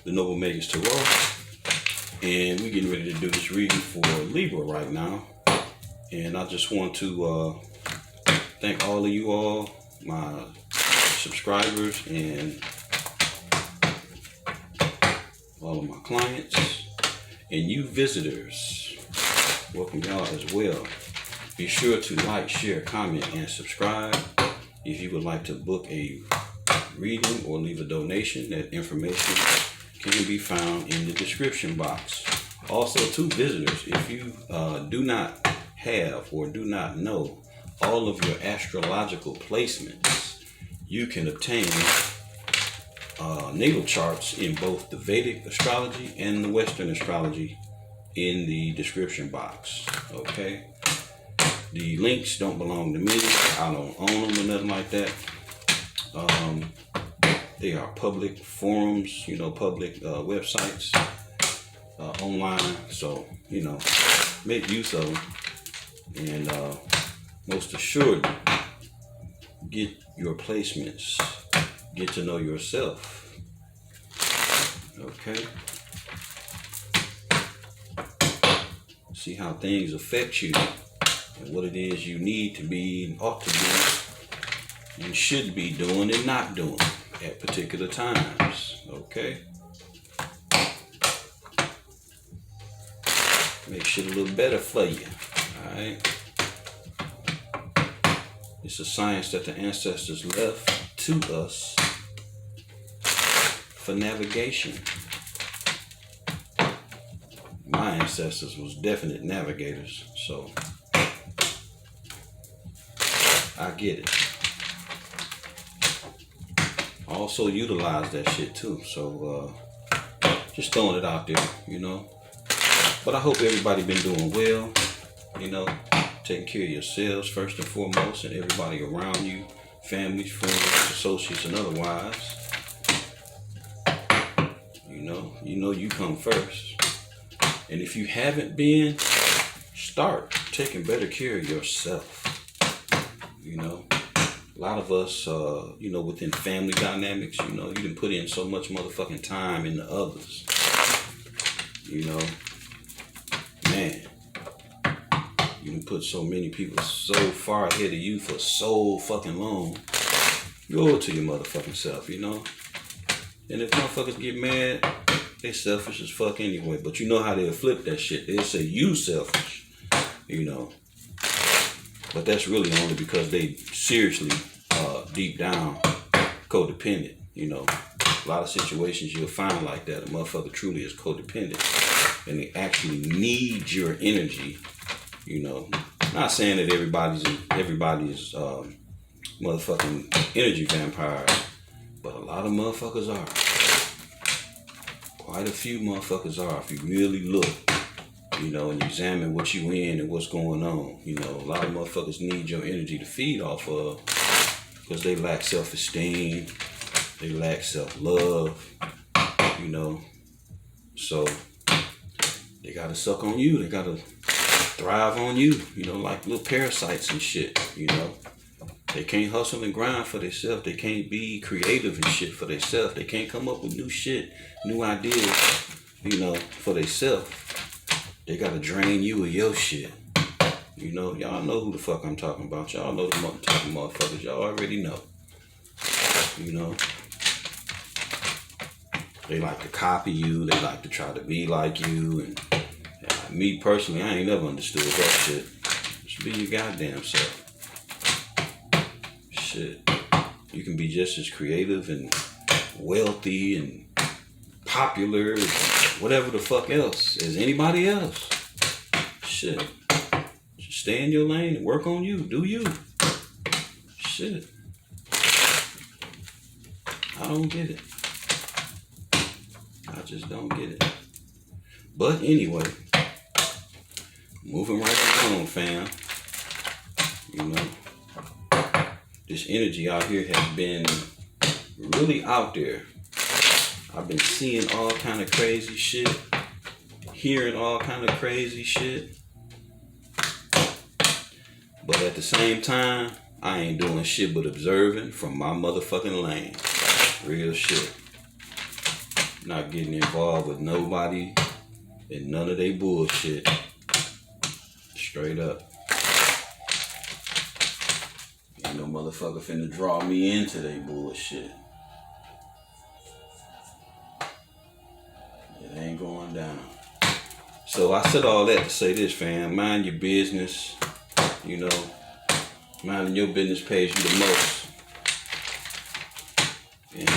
the Noble Magus Tarot, and we're getting ready to do this reading for Libra right now. And I just want to thank all of you all, my subscribers, and all of my clients, and you visitors. Welcome y'all as well. Be sure to like, share, comment, and subscribe. If you would like to book a reading or leave a donation, that information can be found in the description box. Also, to visitors, if you do not have or do not know all of your astrological placements, you can obtain natal charts in both the Vedic astrology and the Western astrology in the description box. Okay, the links don't belong to me. I don't own them or nothing like that. They are public forums, public websites online, so make use of them, and most assuredly get your placements, get to know yourself. Okay, see how things affect you and what it is you need to be and ought to be and should be doing and not doing at particular times. Okay, make shit a little better for you. All right, it's a science that the ancestors left to us for navigation. My ancestors was definite navigators, so I get it. I also utilize that shit too, so just throwing it out there, But I hope everybody been doing well, taking care of yourselves first and foremost, and everybody around you, families, friends, associates, and otherwise. You come first. And if you haven't been, start taking better care of yourself. A lot of us, within family dynamics, you done put in so much motherfucking time into others. Man, you done put so many people so far ahead of you for so fucking long. You owe it to your motherfucking self, And if motherfuckers get mad, they selfish as fuck anyway. But you know how they'll flip that shit. They'll say you selfish, But that's really only because they seriously, deep down, codependent. A lot of situations you'll find like that. A motherfucker truly is codependent, and they actually need your energy. Not saying that everybody's motherfucking energy vampire, but a lot of motherfuckers are. Quite a few motherfuckers are, if you really look. And examine what you in and what's going on. A lot of motherfuckers need your energy to feed off of, because they lack self-esteem, they lack self-love, so they gotta suck on you, they gotta thrive on you, like little parasites and shit, They can't hustle and grind for themselves, they can't be creative and shit for themselves, they can't come up with new shit, new ideas, for themselves. They gotta drain you of your shit. Y'all know who the fuck I'm talking about. Y'all know the type of motherfuckers. Y'all already know. They like to copy you. They like to try to be like you. And me personally, I ain't never understood that shit. Just be your goddamn self. Shit. You can be just as creative and wealthy and popular and whatever the fuck else as anybody else. Shit. Just stay in your lane and work on you. Do you. Shit. I don't get it. I just don't get it. But anyway, moving right along, fam. This energy out here has been really out there. I've been seeing all kind of crazy shit, hearing all kind of crazy shit. But at the same time, I ain't doing shit but observing from my motherfucking lane. Real shit. not getting involved with nobody and none of they bullshit. Straight up. Ain't no motherfucker finna draw me into they bullshit. It ain't going down. So I said all that to say this, fam. Mind your business. You know, minding your business pays you the most. And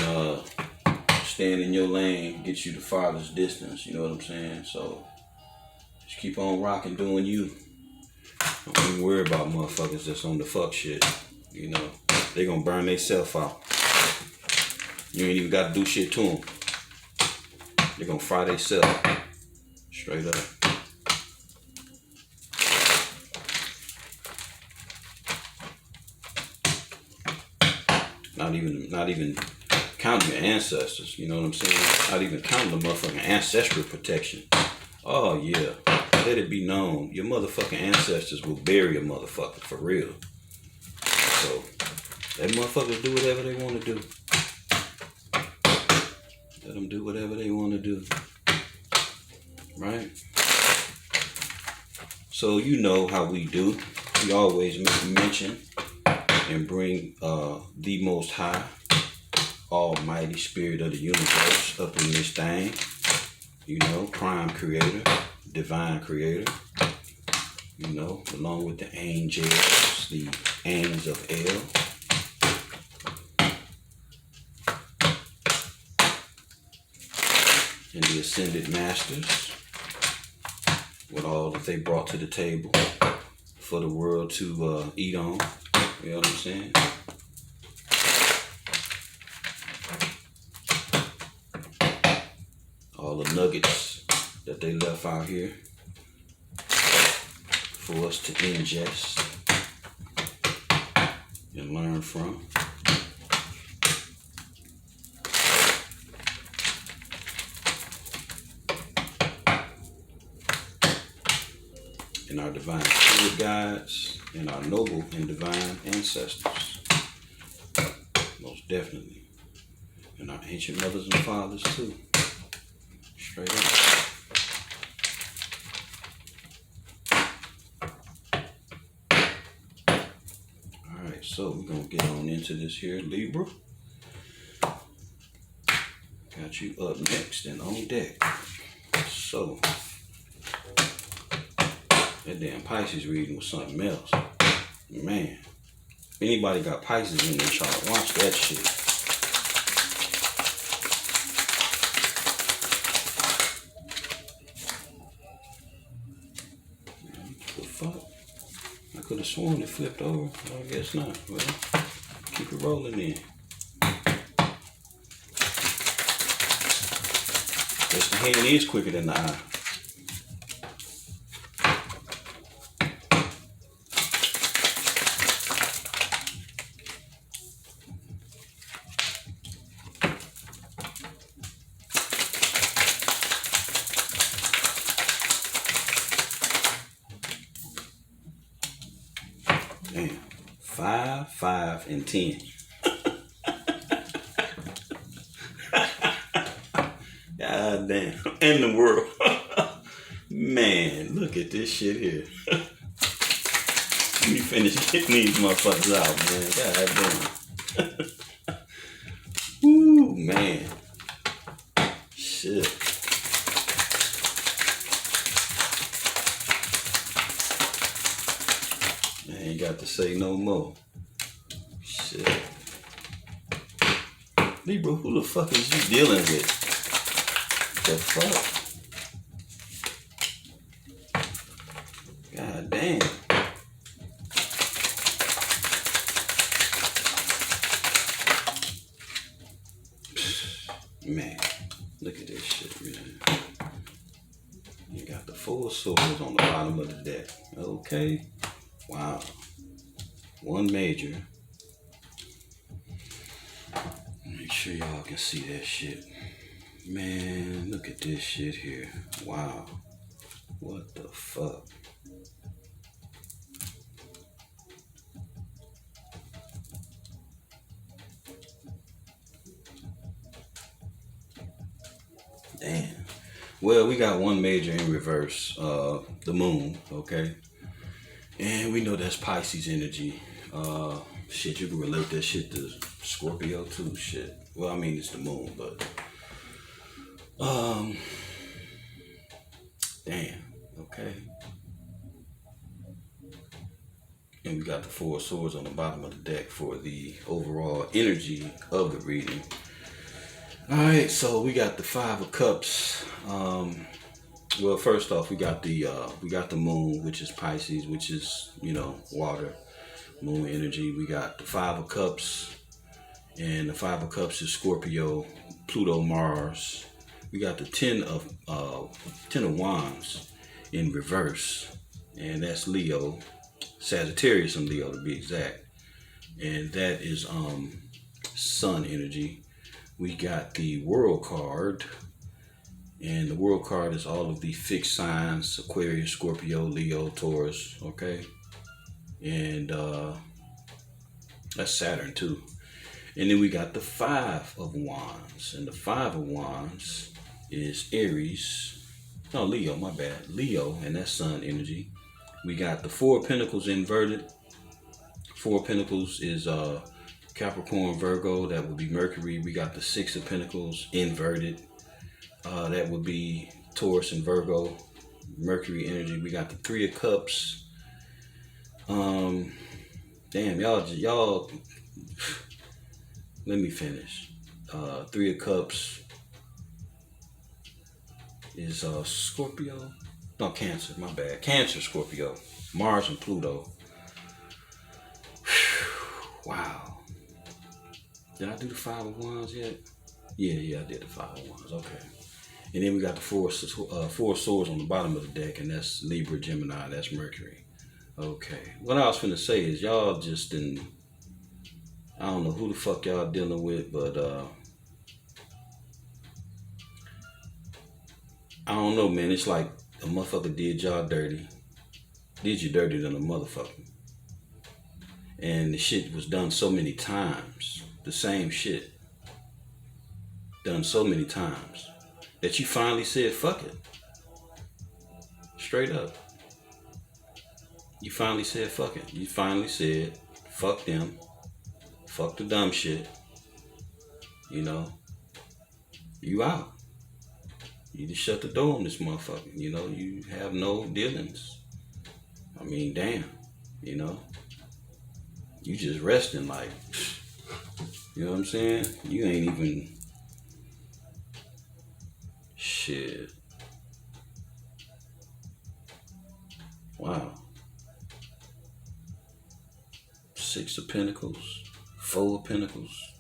staying in your lane gets you the farthest distance. You know what I'm saying? So just keep on rocking, doing you. Don't even worry about motherfuckers that's on the fuck shit. You know, they gonna burn themselves out. You ain't even got to do shit to them. They gonna fry themselves. Straight up. Not even counting your ancestors. You know what I'm saying? Not even counting the motherfucking ancestral protection. Oh yeah. Let it be known, your motherfucking ancestors will bury a motherfucker, for real. So, let motherfuckers do whatever they want to do. Let them do whatever they want to do. Right? So, you know how we do. We always make mention and bring the Most High, Almighty Spirit of the universe up in this thing. You know, Prime Creator, Divine Creator. You know, along with the angels, the angels of El. And the Ascended Masters, with all that they brought to the table for the world to eat on. You know what I'm saying? All the nuggets that they left out here for us to ingest and learn from. And our divine spirit guides and our noble and divine ancestors. Most definitely. And our ancient mothers and fathers too. Straight up. Alright, so we're gonna get on into this here, Libra. Got you up next and on deck. So that damn Pisces reading was something else. Man. If anybody got Pisces in their chart, watch that shit. The fuck? I could have sworn it flipped over. Well, I guess not. Well, keep it rolling in. Guess the hand is quicker than the eye. Damn. 5, 5, and 10. God damn. In the world. Man, look at this shit here. Let me finish getting these motherfuckers out, man. God damn. Woo, man. Shit. I ain't got to say no more. Shit. Libra, who the fuck is you dealing with? The fuck? God damn. Man, look at this shit, man. You got the 4 of swords on the bottom of the deck. Okay. Wow. 1 major. Make sure y'all can see that shit. Man, look at this shit here. Wow. What the fuck? Damn. Well, we got one major in reverse, the moon, okay? And we know that's Pisces energy. Shit, you can relate that shit to Scorpio too, shit. Well, I mean, it's the moon, but... Damn, okay. And we got the Four of Swords on the bottom of the deck for the overall energy of the reading. Alright, so we got the Five of Cups. Well, first off, we got the moon, which is Pisces, which is, you know, water, moon energy. We got the Five of Cups, and the Five of Cups is Scorpio, Pluto, Mars. We got the Ten of Wands in reverse, and that's Leo, Sagittarius and Leo to be exact. And that is Sun energy. We got the World card, and the World card is all of the fixed signs: Aquarius, Scorpio, Leo, Taurus, okay? And that's Saturn too. And then we got the Five of Wands, and the Five of Wands is Aries, no, Leo, my bad, Leo, and that's Sun energy. We got the Four of Pentacles inverted. Four of Pentacles is Capricorn, Virgo, that would be Mercury. We got the Six of Pentacles inverted. That would be Taurus and Virgo, Mercury energy. We got the Three of Cups. Damn, y'all, let me finish. Three of Cups is Scorpio. No, Cancer, my bad. Cancer, Scorpio, Mars and Pluto. Wow. Did I do the Five of Wands yet? Yeah, I did the Five of Wands. Okay. And then we got the Four of Swords on the bottom of the deck, and that's Libra, Gemini, that's Mercury. Okay. What I was finna say is y'all just didn't... I don't know who the fuck y'all dealing with, but I don't know, man. It's like a motherfucker did y'all dirty. Did you dirty than a motherfucker. And the shit was done so many times. The same shit. Done so many times. That you finally said, fuck it. Straight up. You finally said, fuck it. You finally said, fuck them. Fuck the dumb shit. You know. You out. You just shut the door on this motherfucker. You know, you have no dealings. I mean, damn. You know. You just resting like, you know what I'm saying? You ain't even, shit. Wow. Six of Pentacles, Four of Pentacles,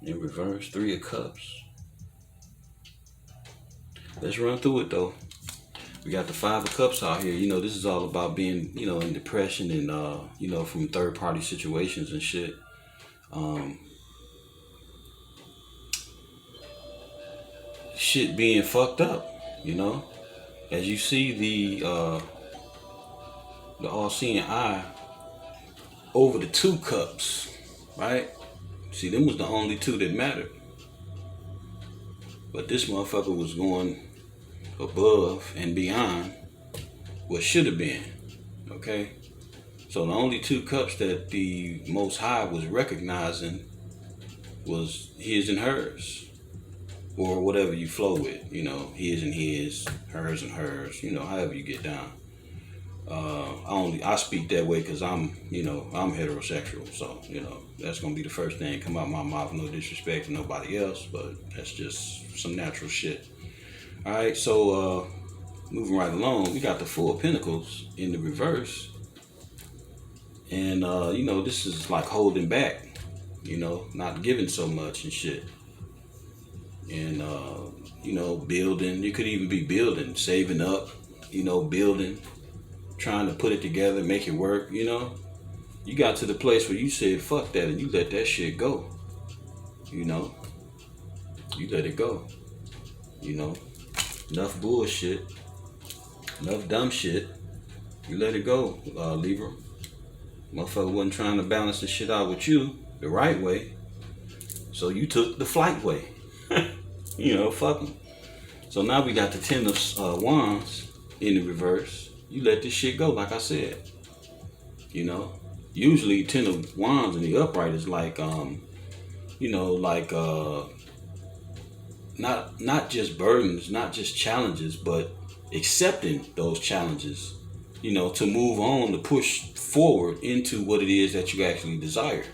in reverse, Three of Cups. Let's run through it though. We got the Five of Cups out here. You know, this is all about being, you know, in depression and, you know, from third party situations and shit. Shit being fucked up, you know. As you see the all-seeing eye over the Two Cups, right? See, them was the only two that mattered. But this motherfucker was going above and beyond what should have been, okay? So the only two cups that the Most High was recognizing was his and hers, or whatever you flow with, you know, his and his, hers and hers, you know, however you get down. I speak that way because I'm heterosexual, so, you know, that's gonna be the first thing come out my mouth. No disrespect to nobody else, but that's just some natural shit. All right, so moving right along, we got the Four of Pentacles in the reverse, and you know, this is like holding back, you know, not giving so much and shit, and you know, building. You could even be building, saving up, you know, building, trying to put it together, make it work, you know. You got to the place where you said, fuck that, and you let that shit go, you know. You let it go, you know. Enough bullshit, enough dumb shit. You let it go, Libra. Motherfucker wasn't trying to balance the shit out with you the right way, so you took the flight way. You know, fuck him. So now we got the Ten of Wands in the reverse. You let this shit go, like I said. You know, usually Ten of Wands in the upright is like, you know, like not just burdens, not just challenges, but accepting those challenges, you know, to move on, to push forward into what it is that you actually desire.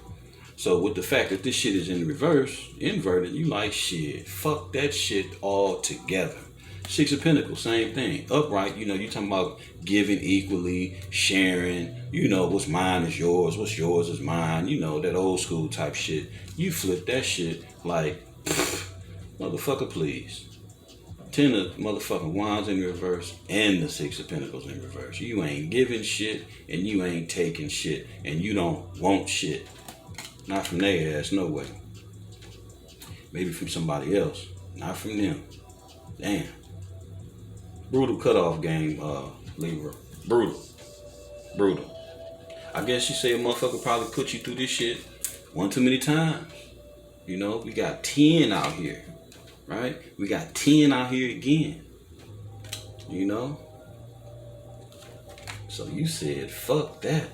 So with the fact that this shit is in reverse, inverted, you like, shit, fuck that shit all together. Six of Pentacles, same thing. Upright, you know, you talking about giving equally, sharing, you know, what's mine is yours, what's yours is mine, you know, that old school type shit. You flip that shit like, pfft, motherfucker, please. Ten of motherfucking Wands in reverse and the Six of Pentacles in reverse. You ain't giving shit and you ain't taking shit and you don't want shit. Not from their ass, no way. Maybe from somebody else, not from them. Damn. Brutal cutoff game, Libra. Brutal. Brutal. I guess you say a motherfucker probably put you through this shit one too many times. You know, we got 10 out here, right? We got 10 out here again. You know? So you said, fuck that.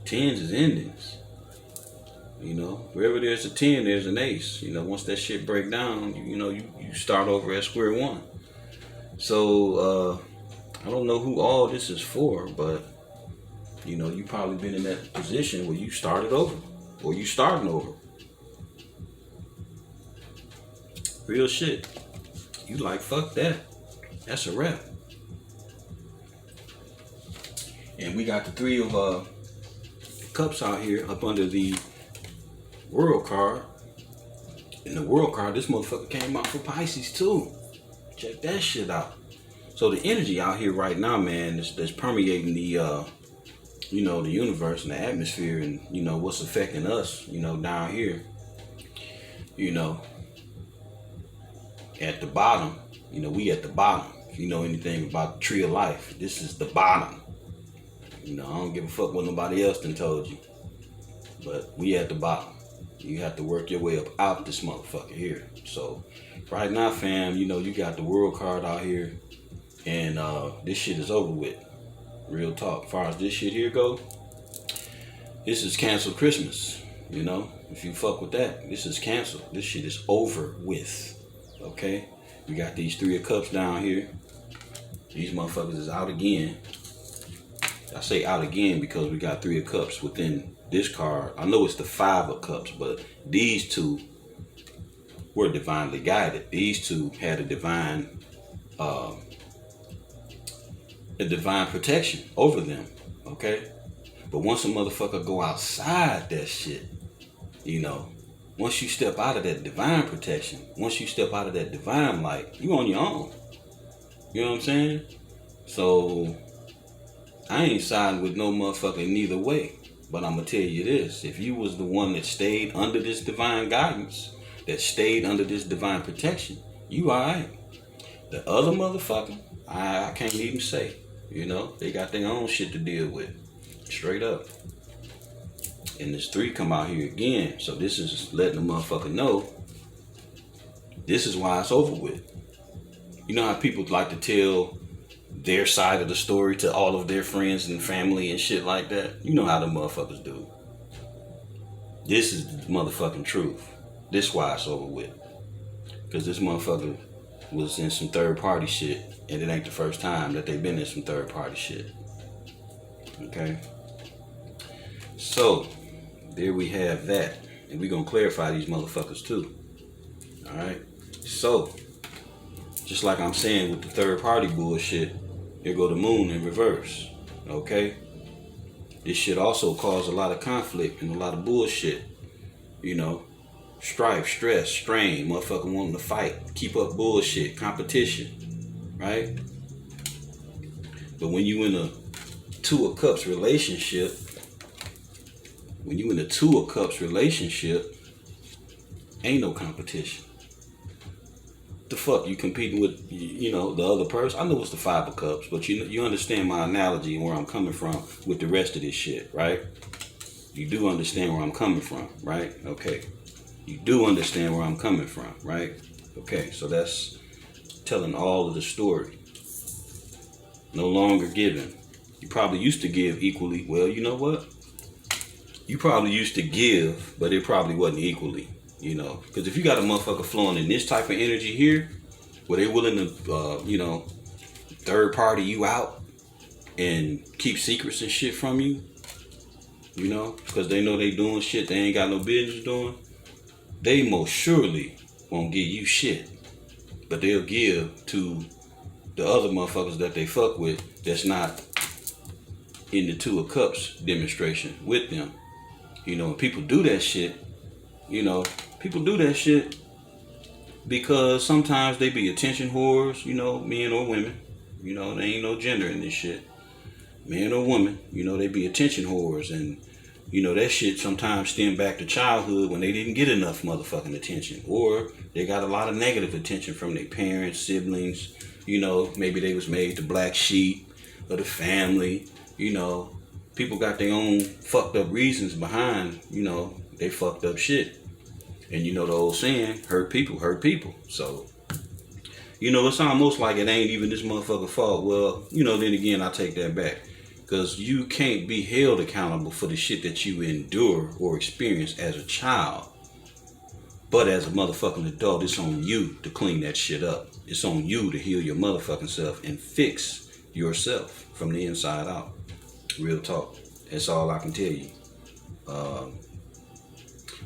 10s is endings. You know, wherever there's a 10, there's an ace. You know, once that shit break down, you know, you start over at square one. So, I don't know who all this is for, but, you know, you probably been in that position where you started over, or you starting over. Real shit. You like, fuck that. That's a wrap. And we got the Three of Cups out here up under the World card. In the World card, this motherfucker came out for Pisces too. Check that shit out. So the energy out here right now, man, that's permeating the you know, the universe and the atmosphere, and you know what's affecting us, you know, down here. You know, at the bottom, you know, we at the bottom. If you know anything about the tree of life, this is the bottom. You know, I don't give a fuck what nobody else done told you, but we at the bottom. You have to work your way up out this motherfucker here. So right now, fam, you know, you got the World card out here, and this shit is over with. Real talk. As far as this shit here go, this is canceled Christmas. You know, if you fuck with that, this is canceled. This shit is over with. Okay? We got these Three of Cups down here. These motherfuckers is out again. I say out again because we got Three of Cups within this card. I know it's the Five of Cups, but these two were divinely guided. These two had a divine protection over them, okay? But once a motherfucker go outside that shit, you know, once you step out of that divine protection, once you step out of that divine light, you on your own. You know what I'm saying? So I ain't siding with no motherfucker in neither way. But I'm going to tell you this. If you was the one that stayed under this divine guidance, that stayed under this divine protection, you alright. The other motherfucker, I can't even say. You know, they got their own shit to deal with. Straight up. And this 3 come out here again. So this is letting the motherfucker know this is why it's over with. You know how people like to tell their side of the story to all of their friends and family and shit like that? You know how the motherfuckers do. This is the motherfucking truth. This why it's over with. Because this motherfucker was in some third party shit, and it ain't the first time that they've been in some third party shit. Okay? So, there we have that. And we're going to clarify these motherfuckers too. Alright? So, just like I'm saying with the third party bullshit, here go the moon in reverse. Okay? This shit also caused a lot of conflict and a lot of bullshit. You know? Strife, stress, strain, motherfucker wanting to fight, keep up bullshit, competition. Right? But when you in a Two of Cups relationship, ain't no competition. The fuck you competing with, you know, the other person? I know it's the Five of Cups, but you understand my analogy and where I'm coming from with the rest of this shit, right? You do understand where I'm coming from, right? Okay. You do understand where I'm coming from, right? Okay, so that's telling all of the story. No longer giving. You probably used to give equally. Well, you know what? You probably used to give, but it probably wasn't equally, you know. Because if you got a motherfucker flowing in this type of energy here, where they're willing to, you know, third party you out and keep secrets and shit from you, you know, because they know they doing shit they ain't got no business doing, they most surely won't give you shit. But they'll give to the other motherfuckers that they fuck with that's not in the Two of Cups demonstration with them. You know, people do that shit. You know, people do that shit because sometimes they be attention whores, you know, men or women. You know, there ain't no gender in this shit. Man or woman, you know, they be attention whores. And, you know, that shit sometimes stem back to childhood when they didn't get enough motherfucking attention. Or they got a lot of negative attention from their parents, siblings. You know, maybe they was made the black sheep of the family. You know, people got their own fucked up reasons behind, you know, they fucked up shit. And you know the old saying, hurt people hurt people. So, you know, it's almost like it ain't even this motherfucker's fault. Well, you know, then again, I take that back. Because you can't be held accountable for the shit that you endure or experience as a child. But as a motherfucking adult, it's on you to clean that shit up. It's on you to heal your motherfucking self and fix yourself from the inside out. Real talk. That's all I can tell you.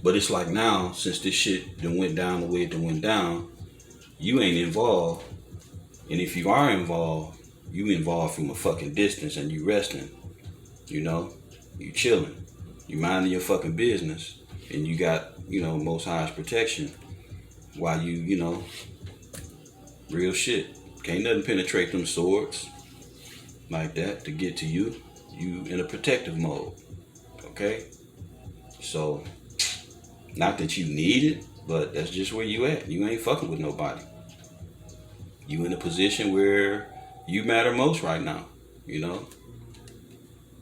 But it's like now, since this shit done went down the way it done went down, you ain't involved. And if you are involved, you involved from a fucking distance and you resting. You know? You chilling. You minding your fucking business. And you got, you know, Most High's protection. While you know, real shit. Can't nothing penetrate them swords like that to get to you. You in a protective mode. Okay? So, not that you need it, but that's just where you at. You ain't fucking with nobody. You in a position where you matter most right now, you know?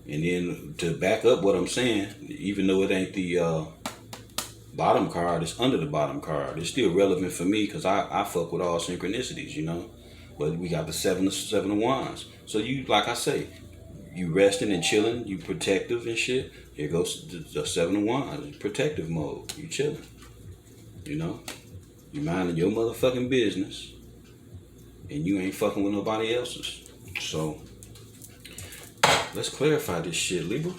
And then to back up what I'm saying, even though it ain't the bottom card, it's under the bottom card. It's still relevant for me because I fuck with all synchronicities, you know? But we got the seven of wands. So you, like I say, you resting and chilling, you protective and shit. Here goes the seven of wands, protective mode. You chilling, you know? You minding your motherfucking business, and you ain't fucking with nobody else's. So let's clarify this shit, Libra.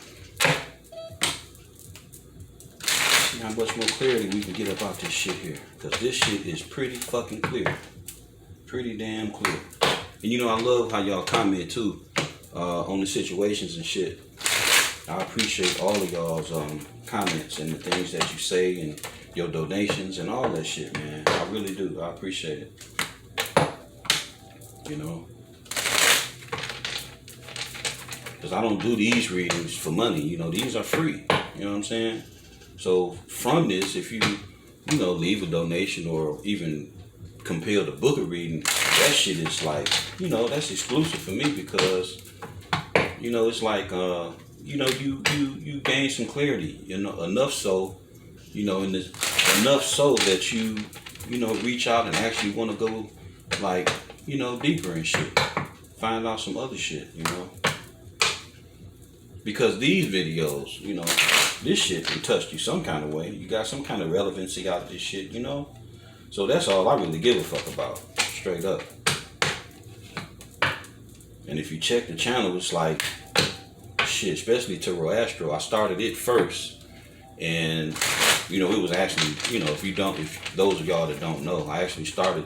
See how much more clarity we can get about this shit here, because this shit is pretty fucking clear, pretty damn clear. And you know, I love how y'all comment too. On the situations and shit. I appreciate all of y'all's comments and the things that you say and your donations and all that shit, man. I really do. I appreciate it. You know? Because I don't do these readings for money. You know, these are free. You know what I'm saying? So from this, if you know, leave a donation or even compel to book a reading, that shit is like, you know, that's exclusive for me because, you know, it's like, you know, you gain some clarity, you know, enough so, you know, in this, enough so that you know, reach out and actually want to go, like, you know, deeper and shit. Find out some other shit, you know. Because these videos, you know, this shit can touch you some kind of way. You got some kind of relevancy out of this shit, you know. So that's all I really give a fuck about, straight up. And if you check the channel, it's like, shit, especially Tarot Astro, I started it first. And, you know, it was actually, you know, if those of y'all that don't know, I actually started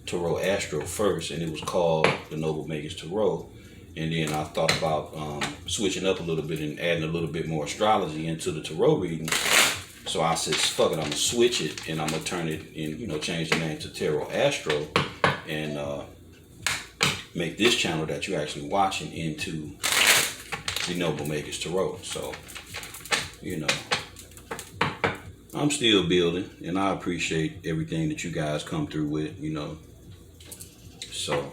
Tarot Astro first, and it was called TheNobleMagusTarot. And then I thought about switching up a little bit and adding a little bit more astrology into the tarot reading. So I said, fuck it, I'm gonna switch it and I'm gonna turn it in, you know, change the name to Tarot Astro and make this channel that you're actually watching into TheNobleMagusTarot. So, you know, I'm still building and I appreciate everything that you guys come through with, you know. So,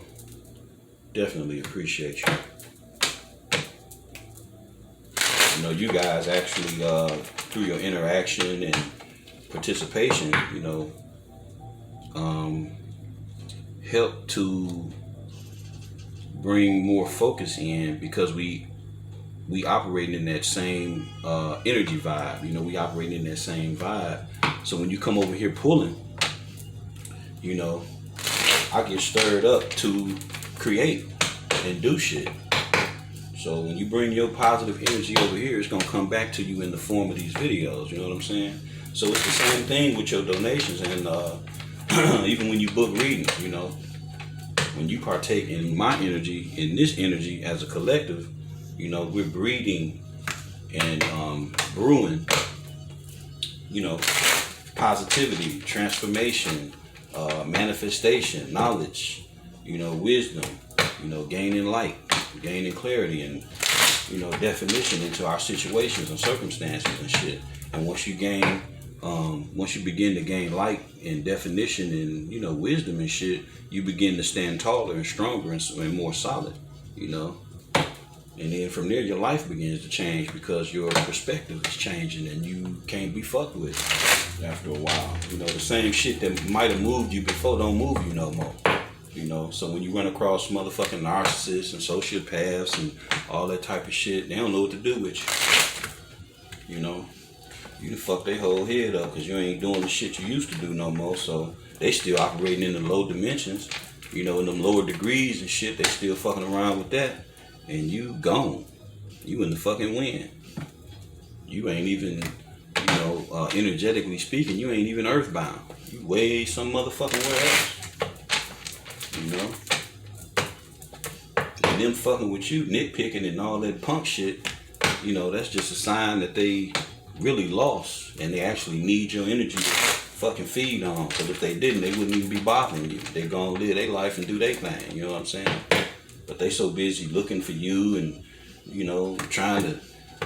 definitely appreciate you. You know, you guys actually, through your interaction and participation, you know, help to bring more focus in, because we operate in that same energy vibe. You know, we operate in that same vibe. So when you come over here pulling, you know, I get stirred up to create and do shit. So when you bring your positive energy over here, it's gonna come back to you in the form of these videos. You know what I'm saying? So it's the same thing with your donations, and even when you book reading, you know, when you partake in my energy, in this energy as a collective, you know, we're breeding and brewing, you know, positivity, transformation, manifestation, knowledge, you know, wisdom, you know, gaining light, gaining clarity, and, you know, definition into our situations and circumstances and shit. And once you gain, once you begin to gain light and definition and, you know, wisdom and shit, you begin to stand taller and stronger and more solid, you know. And then from there, your life begins to change, because your perspective is changing and you can't be fucked with after a while. You know, the same shit that might have moved you before don't move you no more. You know, so when you run across motherfucking narcissists and sociopaths and all that type of shit, they don't know what to do with you. You know, you done fuck their whole head up because you ain't doing the shit you used to do no more. So they still operating in the low dimensions, you know, in them lower degrees and shit. They still fucking around with that. And you gone. You in the fucking wind. You ain't even, you know, energetically speaking, you ain't even earthbound. You way some motherfucking where else. You know? And them fucking with you, nitpicking and all that punk shit, you know, that's just a sign that they really lost and they actually need your energy to fucking feed on. Because if they didn't, they wouldn't even be bothering you. They gonna live their life and do their thing. You know what I'm saying? But they so busy looking for you and, you know, trying to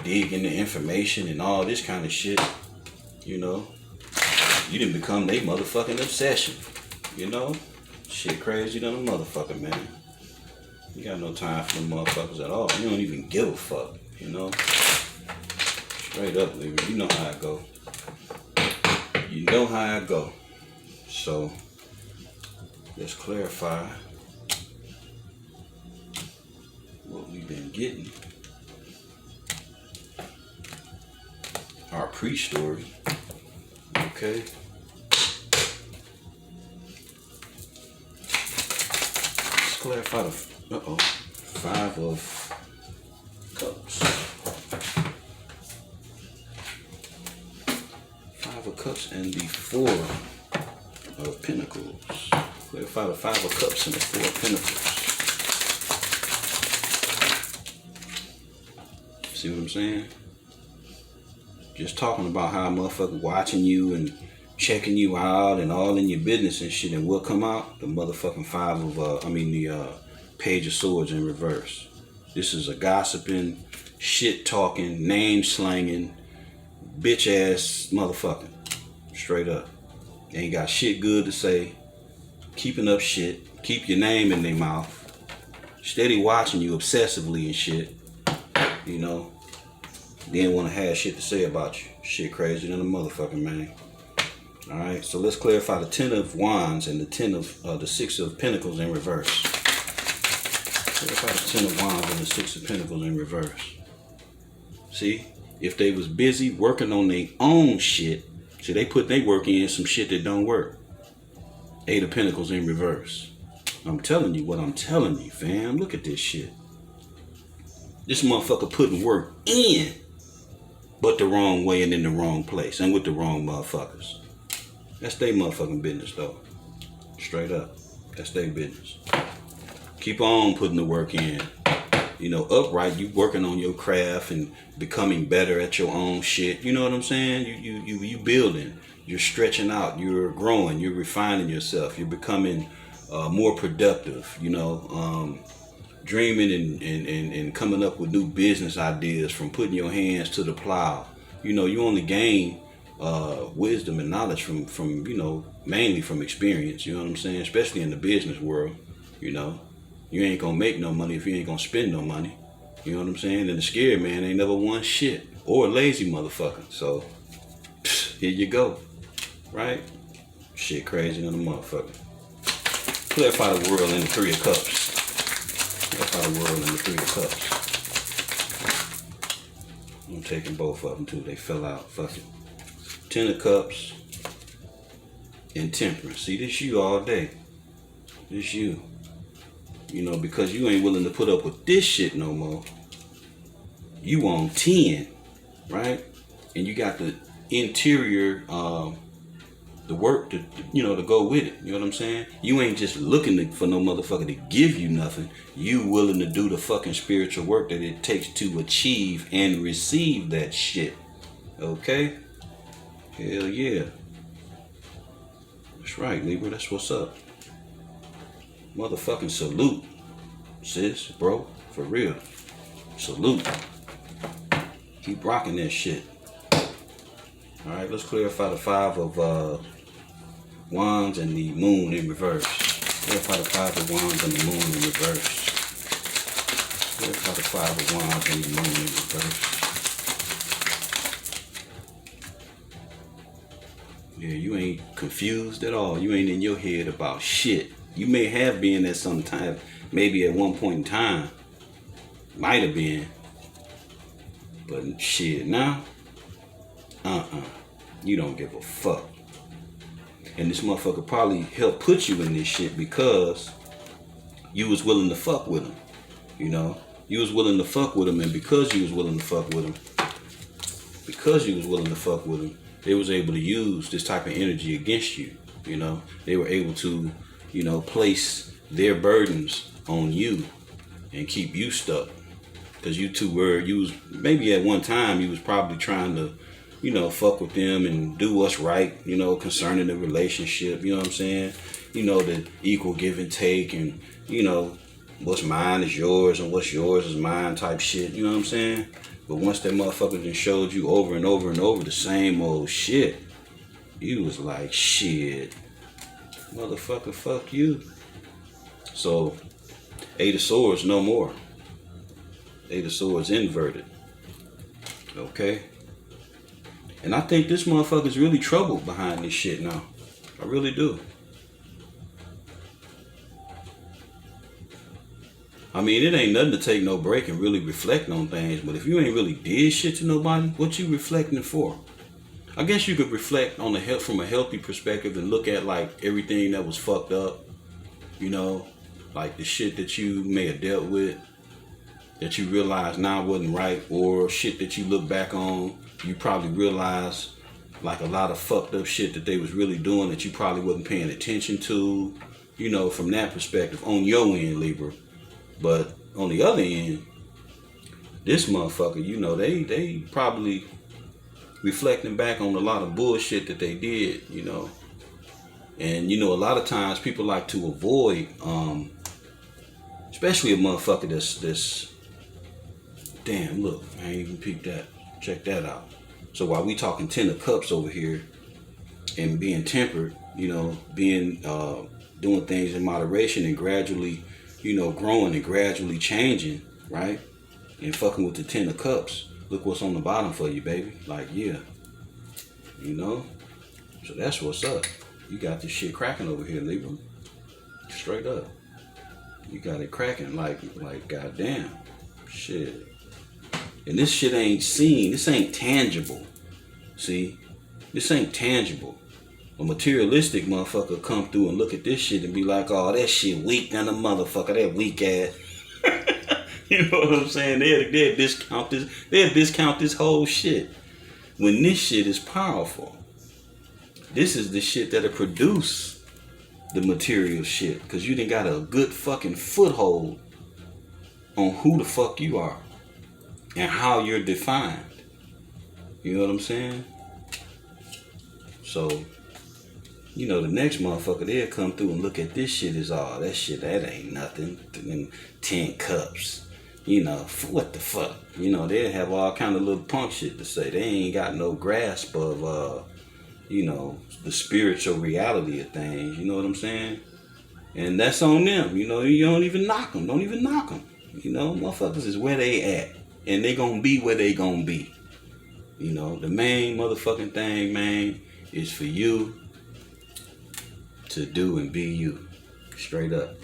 dig into information and all this kind of shit, you know. You didn't become their motherfucking obsession, you know. Shit crazy than a motherfucker, man. You got no time for them motherfuckers at all. You don't even give a fuck, you know. Straight up, Libra. You know how I go. You know how I go. So, let's clarify what we've been getting. Our pre-story. Okay. Let's clarify the 5 of Cups. 5 of Cups and the 4 of Pentacles. Clarify the 5 of Cups and the 4 of Pentacles. See what I'm saying? Just talking about how a motherfucker watching you and checking you out and all in your business and shit, and what come out? The motherfucking 5 of, the Page of Swords in reverse. This is a gossiping, shit talking, name slanging, bitch ass motherfucker. Straight up. They ain't got shit good to say. Keeping up shit. Keep your name in their mouth. Steady watching you obsessively and shit. You know, they didn't want to have shit to say about you. Shit crazy than a motherfucker, man. Alright, so let's clarify the 10 of Wands and the 10 of the 6 of Pentacles in reverse. Clarify the 10 of Wands and the 6 of Pentacles in reverse. See, if they was busy working on their own shit, see, they put their work in some shit that don't work. 8 of Pentacles in reverse. I'm telling you what I'm telling you, fam. Look at this shit. This motherfucker putting work in, but the wrong way and in the wrong place and with the wrong motherfuckers. That's their motherfucking business, though. Straight up. That's their business. Keep on putting the work in. You know, upright, you working on your craft and becoming better at your own shit. You know what I'm saying? You building. You're stretching out. You're growing. You're refining yourself. You're becoming more productive, you know. Dreaming and coming up with new business ideas from putting your hands to the plow. You know, you only gain wisdom and knowledge from you know, mainly from experience. You know what I'm saying? Especially in the business world. You know, you ain't gonna make no money if you ain't gonna spend no money. You know what I'm saying? And the scared man ain't never won shit, or a lazy motherfucker. So here you go, right? Shit crazy than a motherfucker. Clarify the world in the Three of Cups. Clarify the world in the Three of Cups. I'm taking both of them too. They fell out. Fuck it. 10 of Cups and Temperance. See, this you all day. This you. You know, because you ain't willing to put up with this shit no more. You on 10, right? And you got the interior, the work to, to go with it. You know what I'm saying? You ain't just looking for no motherfucker to give you nothing. You willing to do the fucking spiritual work that it takes to achieve and receive that shit. Okay? Hell yeah. That's right, Libra. That's what's up. Motherfucking salute, sis, bro. For real. Salute. Keep rocking that shit. Alright, let's clarify the Five of Wands and the Moon in reverse. Clarify the Five of Wands and the Moon in reverse. Clarify the Five of Wands and the Moon in reverse. Yeah, you ain't confused at all. You ain't in your head about shit. You may have been at some time, maybe at one point in time. Might have been. But shit, now, you don't give a fuck. And this motherfucker probably helped put you in this shit because you was willing to fuck with him. You know? You was willing to fuck with him, and because you was willing to fuck with him, they was able to use this type of energy against you. You know? They were able to, place their burdens on you and keep you stuck. Because you was maybe at one time you was probably trying to, fuck with them and do what's right, concerning the relationship, you know what I'm saying? The equal give and take and, what's mine is yours and what's yours is mine type shit, you know what I'm saying? But once that motherfucker just showed you over and over and over the same old shit, you was like, shit, motherfucker, fuck you. So, Eight of Swords, no more. Eight of Swords inverted. Okay? And I think this motherfucker's really troubled behind this shit now. I really do. I mean, it ain't nothing to take no break and really reflect on things, but if you ain't really did shit to nobody, what you reflecting for? I guess you could reflect on from a healthy perspective and look at like everything that was fucked up, like the shit that you may have dealt with that you realize now wasn't right, or shit that you look back on, you probably realize like a lot of fucked up shit that they was really doing that you probably wasn't paying attention to, from that perspective on your end, Libra. But on the other end, this motherfucker, they probably reflecting back on a lot of bullshit that they did, And a lot of times people like to avoid, especially a motherfucker that's damn, look, I ain't even peeped that. Check that out. So while we talking 10 of Cups over here and being tempered, being doing things in moderation and gradually, growing and gradually changing, right? And fucking with the 10 of Cups, look what's on the bottom for you, baby. Like, yeah. So that's what's up. You got this shit cracking over here, Libra. Straight up. You got it cracking like goddamn. Shit. And this shit ain't seen. This ain't tangible. See? This ain't tangible. A materialistic motherfucker come through and look at this shit and be like, oh, that shit weak than a motherfucker. That weak ass. You know what I'm saying? They'll discount this. They'll discount this whole shit. When this shit is powerful. This is the shit that'll produce the material shit. Because you done got a good fucking foothold on who the fuck you are. And how you're defined. You know what I'm saying? So, the next motherfucker, they'll come through and look at this shit as all, that ain't nothing. 10 cups. What the fuck? They'll have all kind of little punk shit to say. They ain't got no grasp of, the spiritual reality of things. You know what I'm saying? And that's on them. You don't even knock them. Don't even knock them. Motherfuckers is where they at. And they gonna be where they gonna be. The main motherfucking thing, man, is for you to do and be you. Straight up.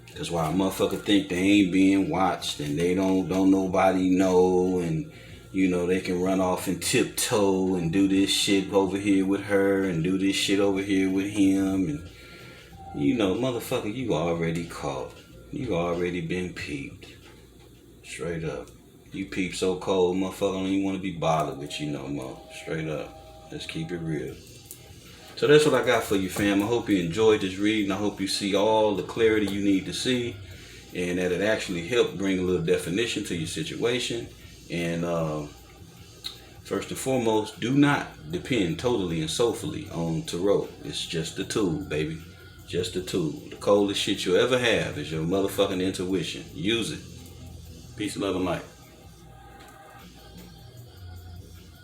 Because while a motherfucker think they ain't being watched and they don't nobody know, and you know they can run off and tiptoe and do this shit over here with her and do this shit over here with him, and you know, motherfucker, you already caught. You already been peeped. Straight up. You peep so cold, motherfucker, don't even want to be bothered with you no more. Straight up. Let's keep it real. So that's what I got for you, fam. I hope you enjoyed this reading. I hope you see all the clarity you need to see, and that it actually helped bring a little definition to your situation. And first and foremost, do not depend totally and soulfully on tarot. It's just a tool, baby. Just a tool. The coldest shit you'll ever have is your motherfucking intuition. Use it. Peace, love, and light.